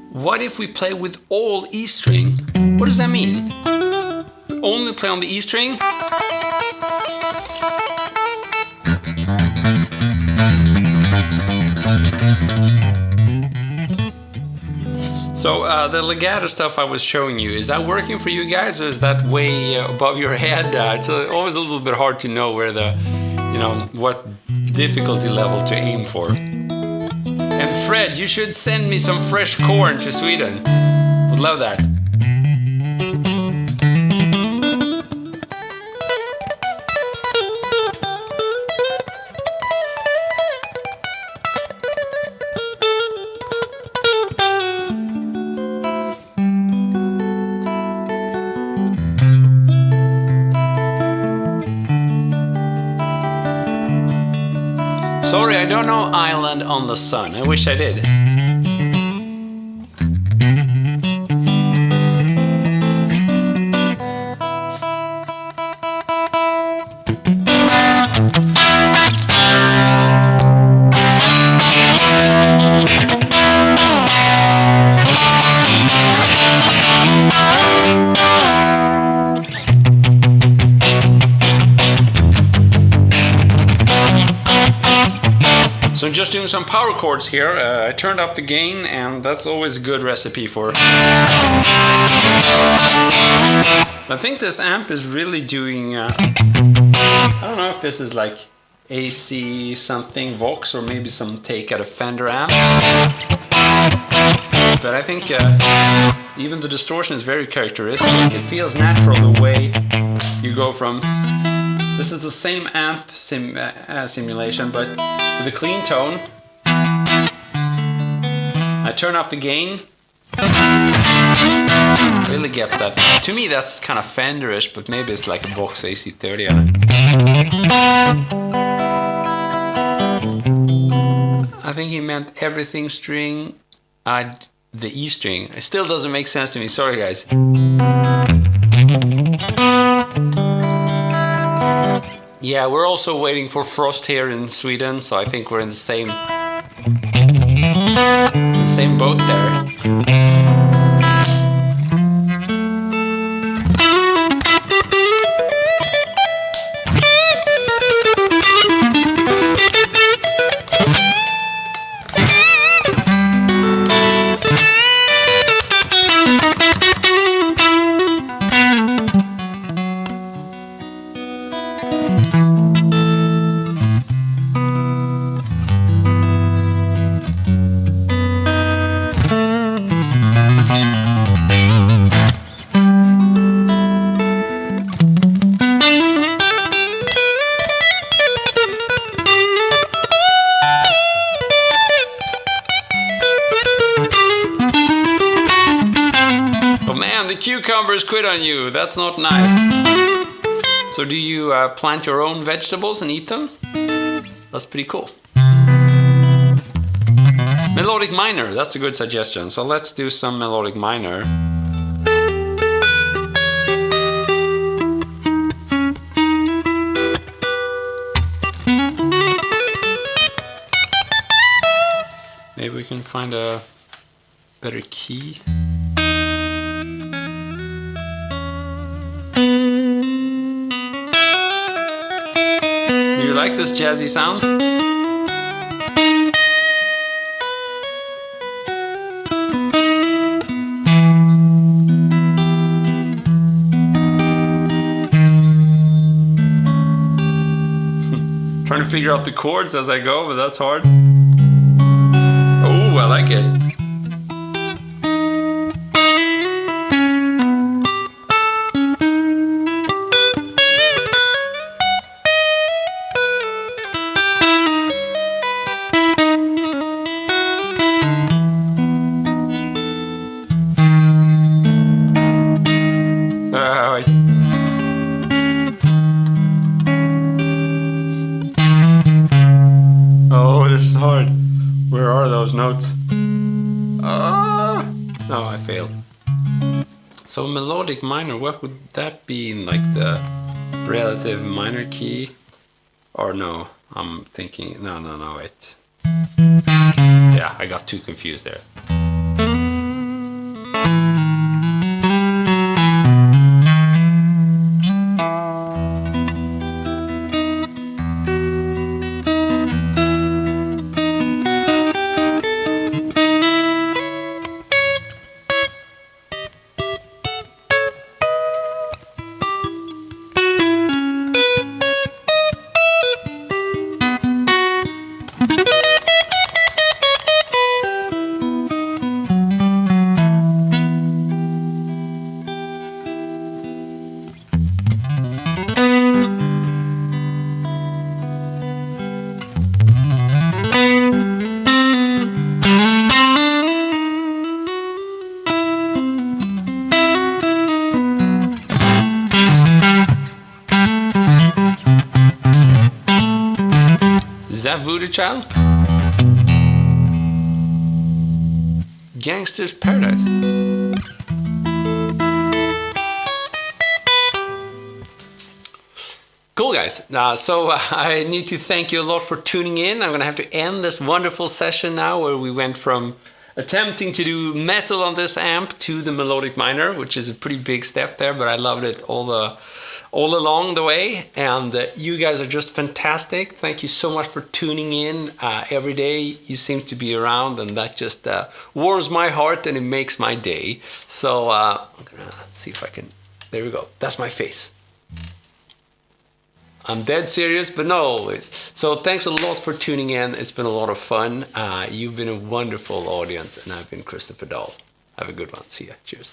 What if we play with all E string? What does that mean? We only play on the E string? So the legato stuff I was showing you, is that working for you guys, or is that way above your head? It's always a little bit hard to know where the, what difficulty level to aim for. And Fred, you should send me some fresh corn to Sweden. Would love that. Sorry, I don't know Island on the Sun. I wish I did. So I'm just doing some power chords here. I turned up the gain, and that's always a good recipe for. I think this amp is really doing. I don't know if this is like AC something Vox or maybe some take out of Fender amp. But I think even the distortion is very characteristic. It feels natural the way you go from. This is the same amp simulation, but with a clean tone. I turn up the gain. Really get that. To me, that's kind of Fenderish, but maybe it's like a Vox AC30. I think he meant everything string. The E string. It still doesn't make sense to me. Sorry, guys. Yeah, we're also waiting for frost here in Sweden, so I think we're in the same boat there. The cucumbers quit on you. That's not nice. So do you plant your own vegetables and eat them? That's pretty cool. Melodic minor, that's a good suggestion. So let's do some melodic minor. Maybe we can find a better key. Do you like this jazzy sound? Trying to figure out the chords as I go, but that's hard. Oh, I like it. Oh, this is hard. Where are those notes? No, I failed. So melodic minor, what would that be in like the relative minor key? Or no, I'm thinking, no, wait. Yeah, I got too confused there. Is that Voodoo Child? Gangster's Paradise. Cool, guys. So I need to thank you a lot for tuning in. I'm gonna have to end this wonderful session now where we went from attempting to do metal on this amp to the melodic minor, which is a pretty big step there, but I loved it all along the way. And you guys are just fantastic. Thank you so much for tuning in every day. You seem to be around, and that just warms my heart and it makes my day. So I'm gonna see if I can, there we go. That's my face. I'm dead serious, but not always. So thanks a lot for tuning in. It's been a lot of fun. You've been a wonderful audience, and I've been Christopher Dahl. Have a good one. See ya. Cheers.